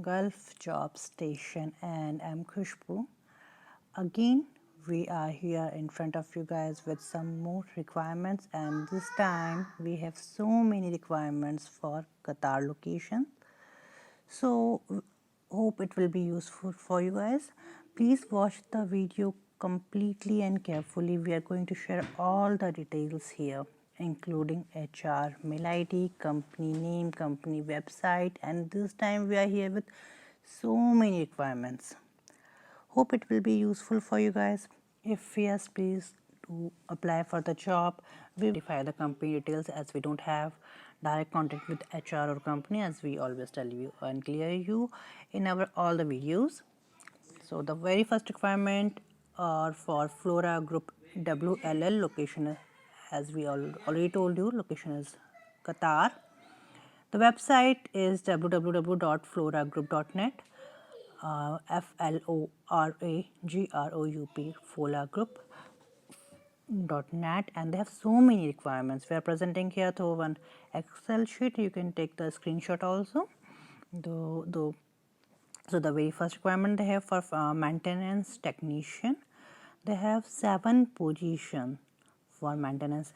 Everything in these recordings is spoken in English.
Gulf Job Station, and I'm Khushbu. Again, we are here in front of you guys with some more requirements, and this time we have so many requirements for Qatar location. So, hope it will be useful for you guys. Please watch the video completely and carefully. We are going to share all the details here, including HR, mail ID, company name, company website, and this time we are here with so many requirements. Hope it will be useful for you guys. If yes, please do apply for the job. We verify the company details as we don't have direct contact with HR or company, as we always tell you and clear you in our all the videos. So the very first requirement are for Flora Group WLL location, as we already told you, location is Qatar. The website is www.floragroup.net. FLORAGROUP, Fola Group.net, and they have so many requirements. We are presenting here through one Excel sheet. You can take the screenshot also. So the very first requirement they have for maintenance technician, they have 7 position for maintenance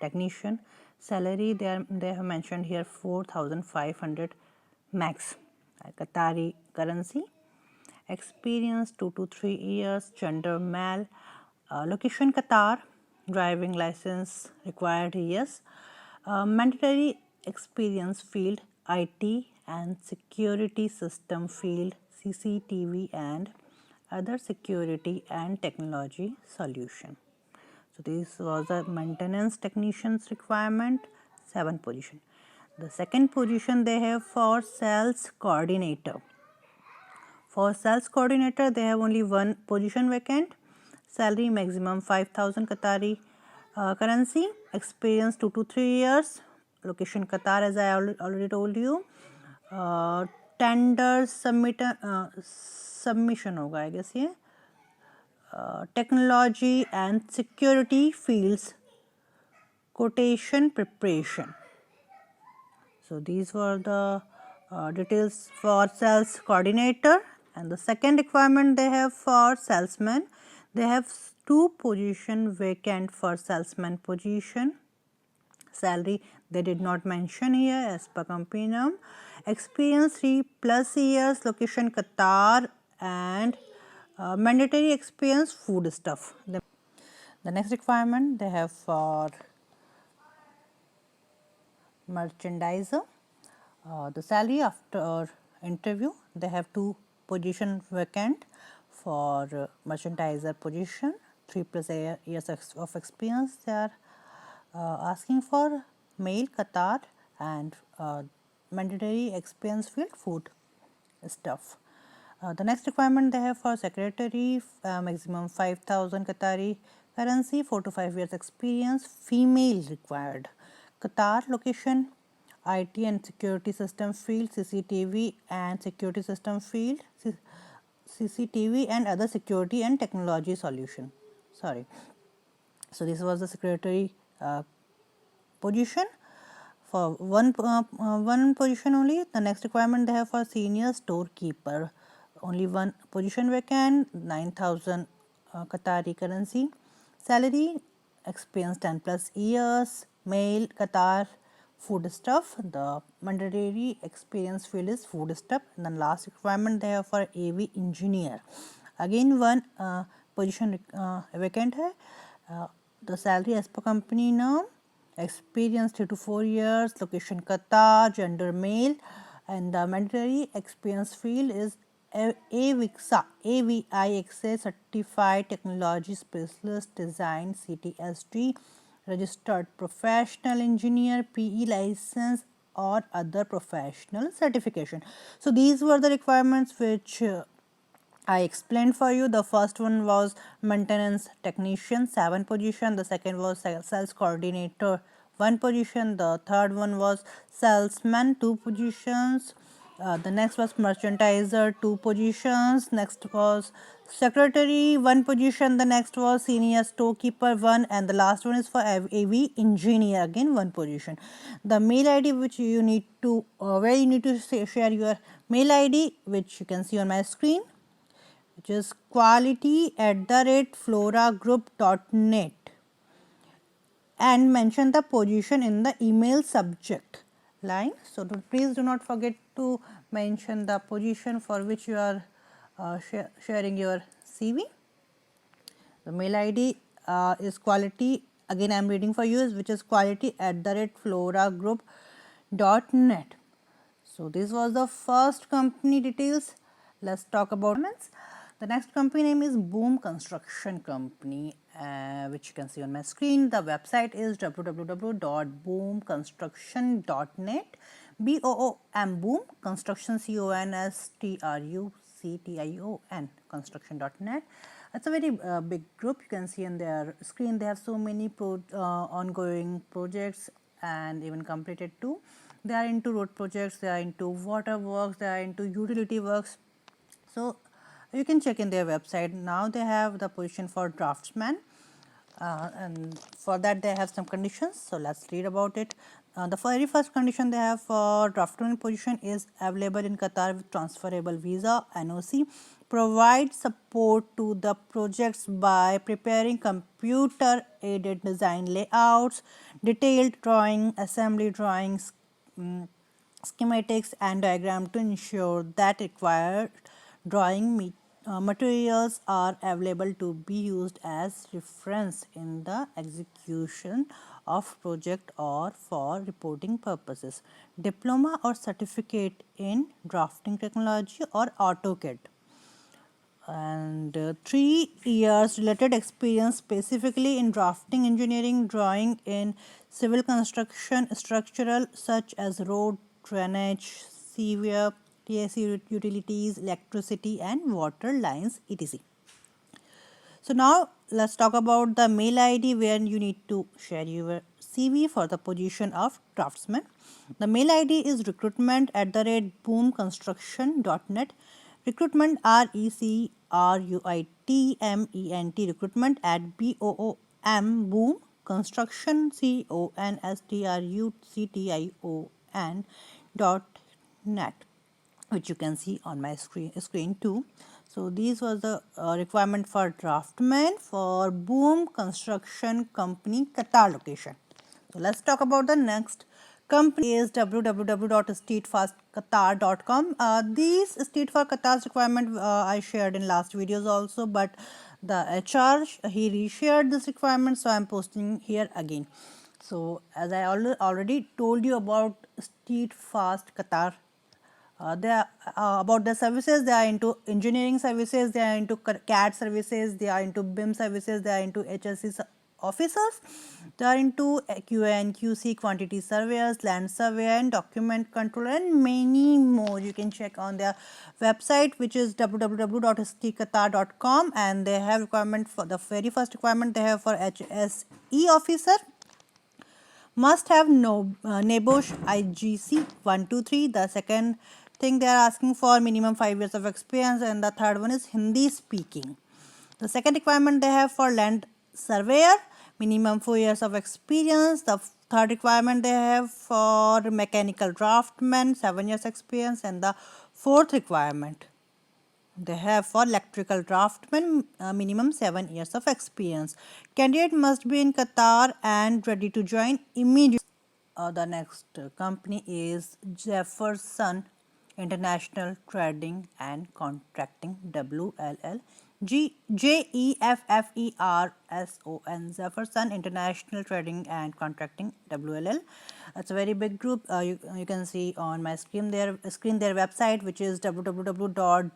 technician. Salary they have mentioned here 4,500 max Qatari currency. Experience 2 to 3 years, gender male, location Qatar, driving license required yes, mandatory experience field IT and security system field CCTV and other security and technology solution. So this was a maintenance technician's requirement, 7 position. The second position they have for sales coordinator. For sales coordinator, they have only 1 position vacant. Salary maximum 5,000 Qatari currency. Experience 2 to 3 years. Location Qatar, as I already told you. Tender submission होगा I guess ये. Technology and security fields. Quotation preparation. So these were the details for sales coordinator. And the second requirement they have for salesman, they have 2 position vacant for salesman position. Salary they did not mention here as per company name. Experience 3+ years, location Qatar, and mandatory experience food stuff. The next requirement they have for merchandiser. The salary after interview, they have 2 position vacant for merchandiser position, 3+ years of experience they are asking for, male Qatar, and mandatory experience field food stuff. The next requirement they have for secretary, maximum 5,000 Qatari currency, 4 to 5 years experience, female required. Qatar location, IT and security system field, CCTV and security system field, CCTV and other security and technology solution. Sorry. So this was the secretary position. For one position only. The next requirement they have for senior storekeeper, only 1 position vacant, 9,000 Qatari currency. Salary, experience 10+ years, male Qatar, food stuff. The mandatory experience field is food stuff. And then last requirement they have for AV engineer, again 1 position vacant hai. The salary as per company name, experience 3 to 4 years, location Qatar, gender male, and the mandatory experience field is AVIXA certified technology specialist design CTSD, registered professional engineer, PE license or other professional certification. So these were the requirements which I explained for you. The first one was maintenance technician, 7 position. The second was sales coordinator, 1 position. The third one was salesman, 2 positions. The next was merchandiser, 2 positions. Next was secretary, 1 position. The next was senior storekeeper, 1, and the last one is for AV engineer, again 1 position. The mail ID which you need to where you need to share your mail ID, which you can see on my screen, which is quality@floragroup.net, and mention the position in the email subject line. So, please do not forget to mention the position for which you are sharing your CV. The mail ID is quality, again I am reading for you, which is quality@floragroup.net. So, this was the first company details. Let us talk about it. The next company name is Boom Construction Company, which you can see on my screen. The website is www.boomconstruction.net. BOOM, Boom Construction, CONSTRUCTION, construction.net. It's a very big group. You can see on their screen they have so many ongoing projects and even completed too. They are into road projects, they are into water works, they are into utility works. So, you can check in their website. Now they have the position for draftsman, and for that they have some conditions. So, let us read about it. The very first condition they have for draftsman position is available in Qatar with transferable visa, NOC, provide support to the projects by preparing computer aided design layouts, detailed drawing, assembly drawings, schematics and diagram to ensure that required drawing materials are available to be used as reference in the execution of project or for reporting purposes. Diploma or certificate in drafting technology or AutoCAD, and 3 years related experience specifically in drafting, engineering, drawing in civil construction, structural such as road, drainage, sewer, TSC utilities, electricity and water lines, etc. So, now let us talk about the mail ID where you need to share your CV for the position of draftsman. The mail ID is recruitment@boomconstruction.net. Recruitment, RECRUITMENT, recruitment at BOOM, Boom Construction, CONSTRUCTION.net, which you can see on my screen too. So, these was the requirement for draftman for Boom Construction Company, Qatar location. So, let us talk about the next company is www.streetfastqatar.com. These Street for Qatar's requirement I shared in last videos also, but the HR he reshared this requirement, so I am posting here again. So, as I already told you about Street Fast Qatar, they are about the services. They are into engineering services, they are into CAD services, they are into BIM services, they are into HSC officers, they are into QA and QC, quantity surveyors, land surveyor and document controller and many more. You can check on their website, which is www.stqatar.com, and they have requirement for the very first requirement they have for HSE officer. Must have NEBOSH IGC 123. The second thing they are asking for minimum 5 years of experience, and the third one is Hindi speaking. The second requirement they have for land surveyor, minimum 4 years of experience. The third requirement they have for mechanical draftsman, 7 years experience, and the fourth requirement they have for electrical draftsman, minimum 7 years of experience. Candidate must be in Qatar and ready to join immediately. The next company is Jefferson International Trading and Contracting, WLL. Jefferson, Jefferson International Trading and Contracting, WLL. It's a very big group. You can see on my screen their website, which is www.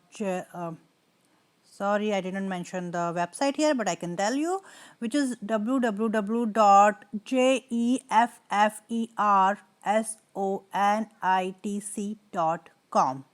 Sorry, I didn't mention the website here, but I can tell you, which is www.jeffersonitc.com.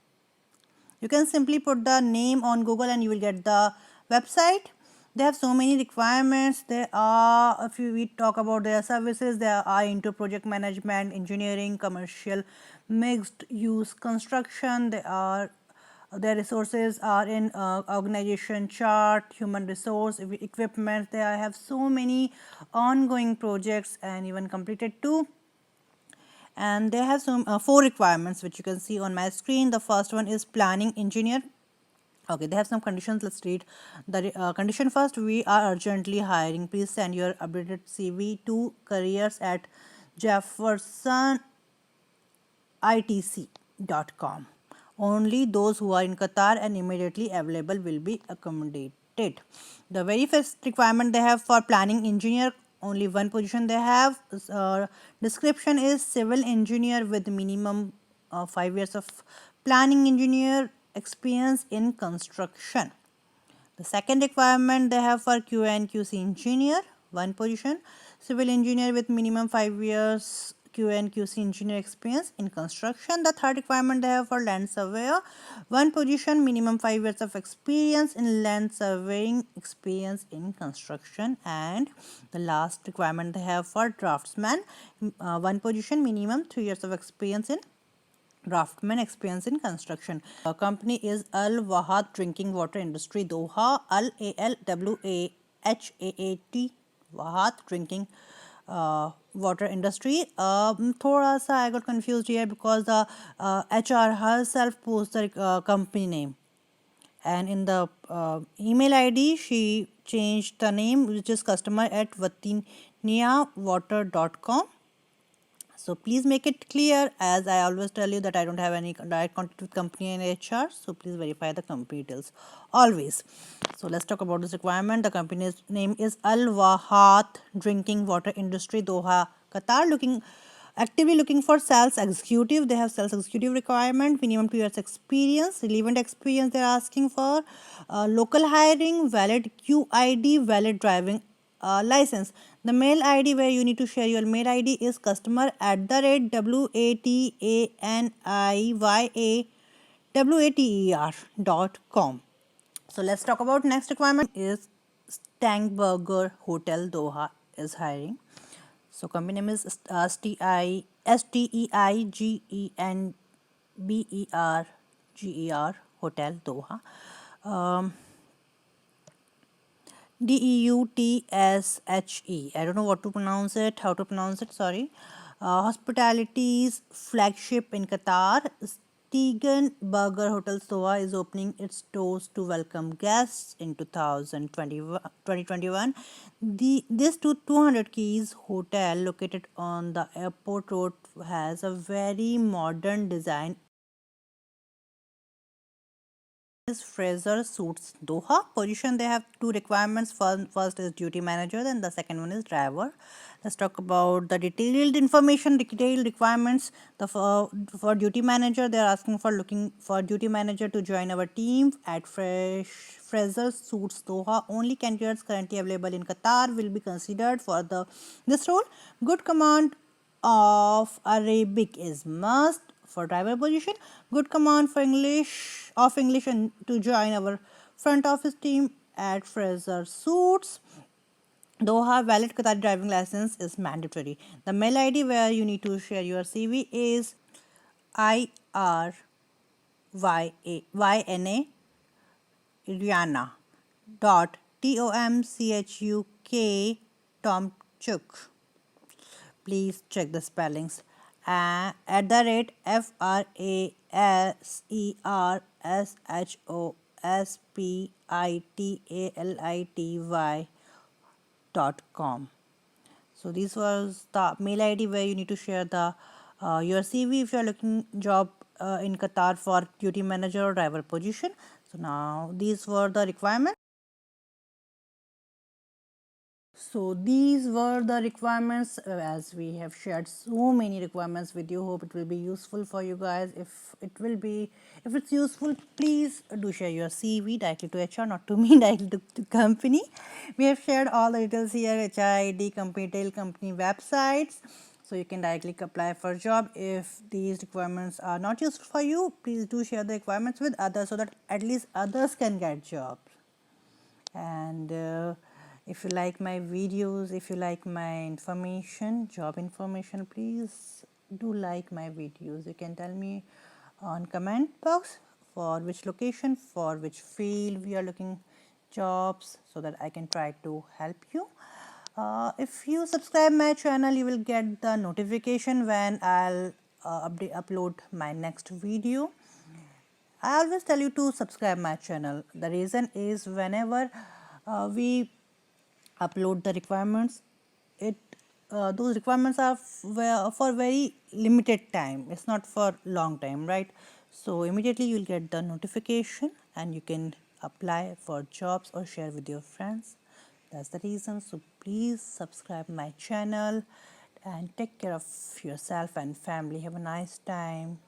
You can simply put the name on Google and you will get the website. They have so many requirements. They are, if we talk about their services, they are into project management, engineering, commercial mixed use construction. Their resources are in organization chart, human resource, equipment. They have so many ongoing projects and even completed 2. And they have some 4 requirements which you can see on my screen. The first one is planning engineer. Okay, they have some conditions. Let's read the condition first. We are urgently hiring. Please send your updated CV to careers@jeffersonitc.com. Only those who are in Qatar and immediately available will be accommodated. The very first requirement they have for planning engineer, only one position they have. Description is civil engineer with minimum 5 years of planning engineer experience in construction. The second requirement they have for QA and QC engineer, one position, civil engineer with minimum 5 years QA and QC engineer experience in construction. The third requirement they have for land surveyor, one position, minimum 5 years of experience in land surveying experience in construction. And the last requirement they have for draftsman, one position, minimum 3 years of experience in draftsman experience in construction. Company is Al Wahad Drinking Water Industry Doha, ALWAHAAT, Wahad Drinking Water Industry. थोड़ा सा I got confused here because the HR herself posts the company name, and in the email ID she changed the name, which is customer@watiniawater.com. So please make it clear, as I always tell you that I don't have any direct contact with company and HR. So please verify the company details always. So let's talk about this requirement. The company's name is Al Wahat Drinking Water Industry Doha, Qatar. Actively looking for sales executive. They have sales executive requirement, minimum 2 years experience, relevant experience they're asking for, local hiring, valid QID, valid driving license. The mail ID where you need to share your mail ID is customer@wataniyawater.com. So let's talk about next requirement is Stangberger Hotel Doha is hiring. So company name is STEIGENBER Hotel Doha. DEUTSHE. I don't know what to pronounce it, how to pronounce it, sorry. Hospitality's flagship in Qatar, Stegen Burger Hotel Doha is opening its doors to welcome guests in 2021. This 200 keys hotel located on the airport road has a very modern design. Is Fraser Suits Doha. Position they have 2 requirements. First is duty manager, then the second one is driver. Let's talk about the detailed information, detailed requirements. For duty manager, they are asking for looking for duty manager to join our team at Fraser Suits Doha. Only candidates currently available in Qatar will be considered for this role. Good command of Arabic is must. For driver position, good command for English and to join our front office team at Fraser Suits Doha. Valid Qatari driving license is mandatory. The mail ID where you need to share your CV is IRYNA Rihanna .TOMCHUK. Please check the spellings. @FRASERSHOSPITALITY.com. So this was the mail ID where you need to share the your CV if you are looking job in Qatar for duty manager or driver position. So now these were the requirements. So these were the requirements, as we have shared so many requirements with you. Hope it will be useful for you guys. If it's useful, please do share your CV directly to HR, not to me, directly to company. We have shared all the details here: HR ID, company detail, company websites. So you can directly apply for a job. If these requirements are not useful for you, please do share the requirements with others so that at least others can get jobs. And if you like my videos, if you like my information, job information, please do like my videos. You can tell me on comment box for which location, for which field we are looking jobs, so that I can try to help you. If you subscribe my channel, you will get the notification when I'll upload my next video. I always tell you to subscribe my channel. The reason is whenever we upload the requirements, it those requirements are for very limited time. It's not for long time, right? So immediately you'll get the notification and you can apply for jobs or share with your friends. That's the reason. So please subscribe my channel and take care of yourself and family. Have a nice time.